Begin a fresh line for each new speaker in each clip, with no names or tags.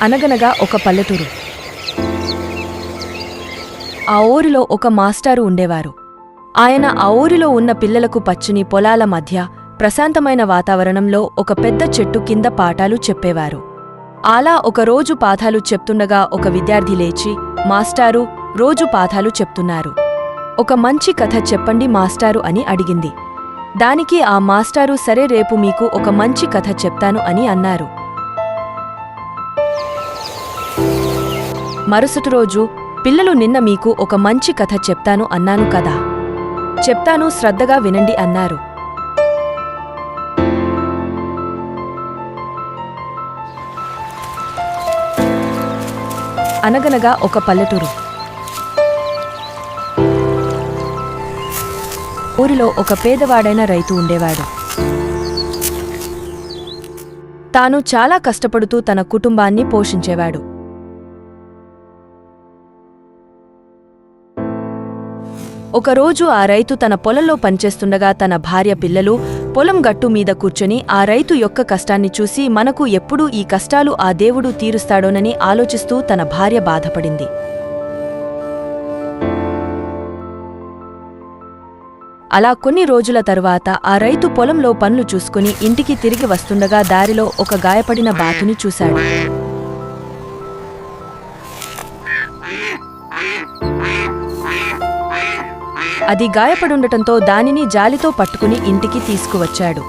అనగనగా ఒక పల్లెటూరు. ఆ ఊరిలో ఒక మాస్టారు ఉండేవారు. ఆయన ఆ ఊరిలో ఉన్న పిల్లలకు పచ్చని పొలాల మధ్య ప్రశాంతమైన వాతావరణంలో ఒక పెద్ద చెట్టు కింద పాఠాలు చెప్పేవారు. అలా ఒకరోజు పాఠాలు చెప్తుండగా ఒక విద్యార్థి లేచి, మాస్టారు, రోజు పాఠాలు చెప్తున్నారు. ఒక మంచి కథ చెప్పండి మాస్టారు అని అడిగింది. దానికి ఆ మాస్టారు సరే రేపు మీకు ఒక మంచి కథ చెప్తాను అని అన్నారు. మరుసటి రోజు, పిల్లలు నిన్న మీకు ఒక మంచి కథ చెప్తాను అన్నాను కదా, చెప్తాను శ్రద్ధగా వినండి అన్నారు. అనగనగా ఒక పల్లెటూరు. ఊరిలో ఒక పేదవాడైన రైతు ఉండేవాడు. తాను చాలా కష్టపడుతూ తన కుటుంబాన్ని పోషించేవాడు. ఒకరోజు ఆ రైతు తన పొలంలో పనిచేస్తుండగా తన భార్య పిల్లలు పొలం గట్టు మీద కూర్చొని ఆ రైతు యొక్క కష్టాన్ని చూసి మనకు ఎప్పుడు ఈ కష్టాలు ఆ దేవుడు తీరుస్తాడోనని ఆలోచిస్తూ తన భార్య బాధపడింది. అలా కొన్ని రోజుల తరువాత ఆ రైతు పొలంలో పనులు చూసుకుని ఇంటికి తిరిగి వస్తుండగా దారిలో ఒక గాయపడిన బాతుని చూశాడు. అది గాయపడుండటంతో దానిని జాలితో పట్టుకుని ఇంటికి తీసుకువచ్చాడు.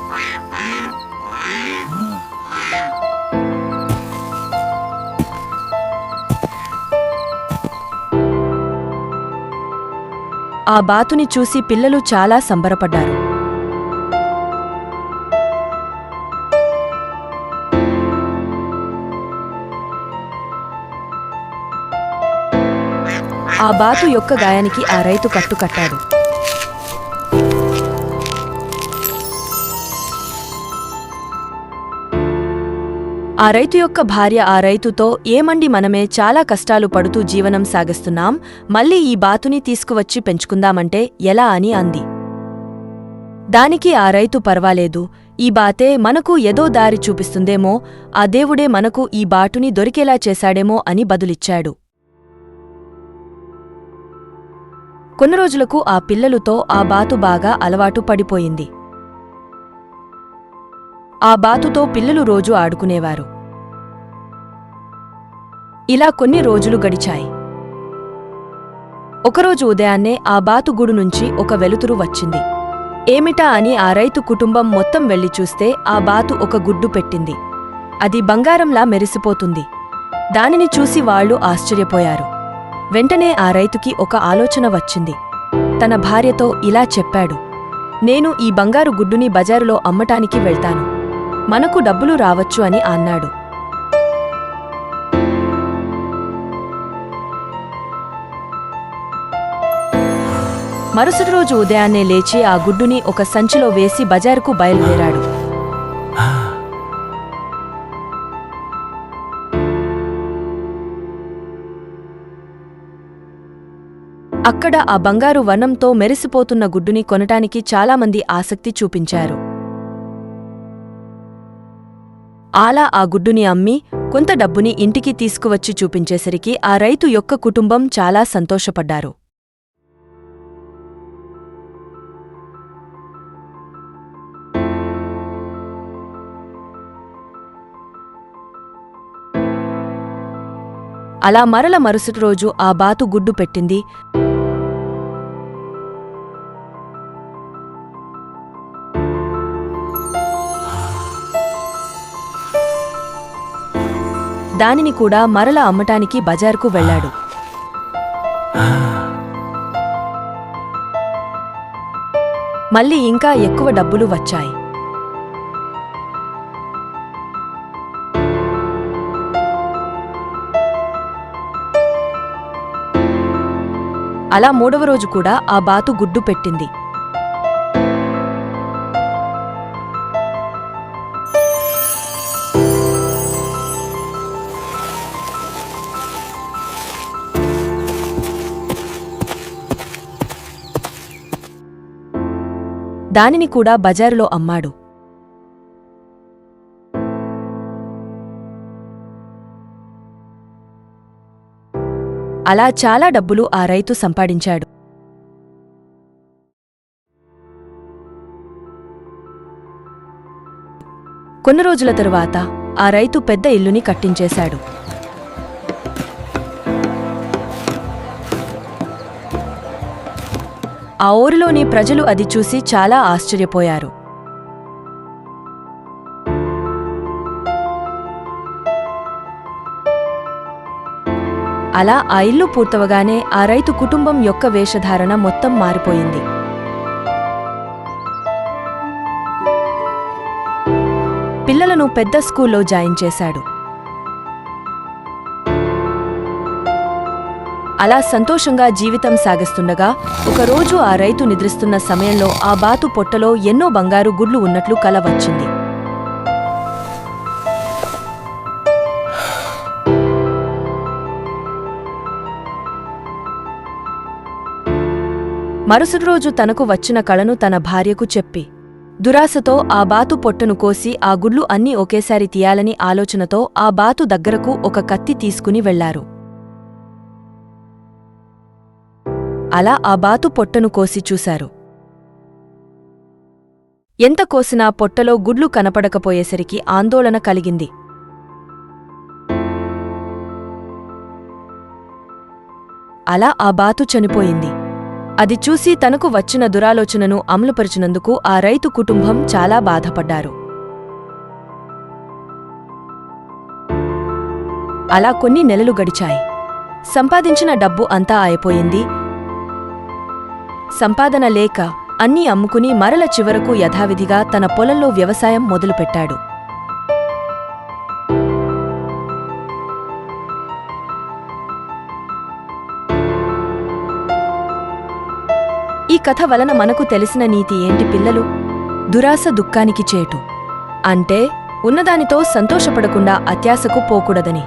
ఆ బాతుని చూసి పిల్లలు చాలా సంబరపడ్డారు. ఆ బాతు యొక్క గాయానికి ఆ రైతు కట్టుకట్టాడు. ఆ రైతు యొక్క భార్య ఆ రైతుతో, ఏమండి మనమే చాలా కష్టాలు పడుతూ జీవనం సాగిస్తున్నాం, మళ్ళీ ఈ బాతుని తీసుకువచ్చి పెంచుకుందామంటే ఎలా అని అంది. దానికి ఆ రైతు పర్వాలేదు, ఈ బాతే మనకు ఏదో దారి చూపిస్తుందేమో, ఆ దేవుడే మనకు ఈ బాటుని దొరికేలా చేశాడేమో అని బదులిచ్చాడు. కొన్ని రోజులకు ఆ పిల్లలుతో ఆ బాతు బాగా అలవాటు పడిపోయింది. ఆ బాతుతో పిల్లలు రోజూ ఆడుకునేవారు. ఇలా కొన్ని రోజులు గడిచాయి. ఒకరోజు ఉదయాన్నే ఆ బాతు గూడు నుంచి ఒక వెలుతురు వచ్చింది. ఏమిటా అని ఆ రైతు కుటుంబం మొత్తం వెళ్లి చూస్తే ఆ బాతు ఒక గుడ్డు పెట్టింది. అది బంగారంలా మెరిసిపోతుంది. దానిని చూసి వాళ్లు ఆశ్చర్యపోయారు. వెంటనే ఆ రైతుకి ఒక ఆలోచన వచ్చింది. తన భార్యతో ఇలా చెప్పాడు, నేను ఈ బంగారు గుడ్డుని బజారులో అమ్మటానికి వెళ్తాను, మనకు డబ్బులు రావచ్చు అని అన్నాడు. మరుసటి రోజు ఉదయాన్నే లేచి ఆ గుడ్డుని ఒక సంచిలో వేసి బజారుకు బయలుదేరాడు. అక్కడ ఆ బంగారు వనంతో మెరిసిపోతున్న గుడ్డుని కొనటానికి చాలామంది ఆసక్తి చూపించారు. అలా ఆ గుడ్డుని అమ్మి కొంత డబ్బుని ఇంటికి తీసుకువచ్చి చూపించేసరికి ఆ రైతు యొక్క కుటుంబం చాలా సంతోషపడ్డారు. అలా మరుసటి రోజు ఆ బాతు గుడ్డు పెట్టింది. దానిని కూడా మరల అమ్మటానికి బజారుకు వెళ్లాడు. మళ్ళీ ఇంకా ఎక్కువ డబ్బులు వచ్చాయి. అలా మూడవ రోజు కూడా ఆ బాతు గుడ్డు పెట్టింది. దానిని కూడా బజారులో అమ్మాడు. అలా చాలా డబ్బులు ఆ రైతు సంపాదించాడు. కొన్ని రోజుల తరువాత ఆ రైతు పెద్ద ఇల్లుని కట్టించేశాడు. ఆ ఊరిలోని ప్రజలు అది చూసి చాలా ఆశ్చర్యపోయారు. అలా ఆ ఇల్లు పూర్తవగానే ఆ రైతు కుటుంబం యొక్క వేషధారణ మొత్తం మారిపోయింది. పిల్లలను పెద్ద స్కూల్లో జాయిన్ చేశాడు. అలా సంతోషంగా జీవితం సాగిస్తుండగా ఒకరోజు ఆ రైతు నిద్రిస్తున్న సమయంలో ఆ బాతు పొట్టలో ఎన్నో బంగారు గుడ్లు ఉన్నట్లు కల వచ్చింది. మరుసటి రోజు తనకు వచ్చిన కలను తన భార్యకు చెప్పి దురాశతో ఆ బాతు పొట్టను కోసి ఆ గుడ్లు అన్నీ ఒకేసారి తీయాలని ఆలోచనతో ఆ బాతు దగ్గరకు ఒక కత్తి తీసుకుని వెళ్లారు. అలా ఆ బాతు పొట్టను కోసి చూశారు. ఎంత కోసినా పొట్టలో గుడ్లు కనపడకపోయేసరికి ఆందోళన కలిగింది. అలా ఆ బాతు చనిపోయింది. అది చూసి తనకు వచ్చిన దురాలోచనను అమలుపరిచినందుకు ఆ రైతు కుటుంబం చాలా బాధపడ్డారు. అలా కొన్ని నెలలు గడిచాయి. సంపాదించిన డబ్బు అంతా అయిపోయింది. సంపాదన లేక అన్నీ అమ్ముకుని మరల చివరకు యథావిధిగా తన పొలంలో వ్యవసాయం మొదలుపెట్టాడు. ఈ కథ వలన మనకు తెలిసిన నీతి ఏంటి పిల్లలు? దురాశ దుఃఖానికి చేటు. అంటే ఉన్నదానితో సంతోషపడకుండా అత్యాశకు పోకూడదని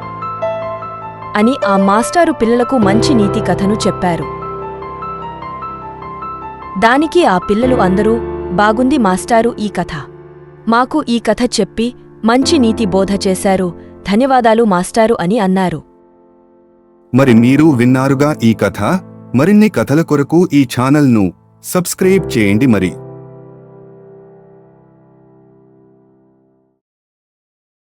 అని ఆ మాస్టారు పిల్లలకు మంచి నీతి కథను చెప్పారు. దానికి ఆ పిల్లలు అందరూ బాగుంది మాస్టారు ఈ కథ. మాకు ఈ కథ చెప్పి మంచి నీతి బోధ చేశారు, ధన్యవాదాలు మాస్టారు అని అన్నారు.
మరి మీరు విన్నారుగా ఈ కథ. మరిన్ని కథల కొరకు ఈ ఛానల్ను సబ్స్క్రైబ్ చేయండి మరి.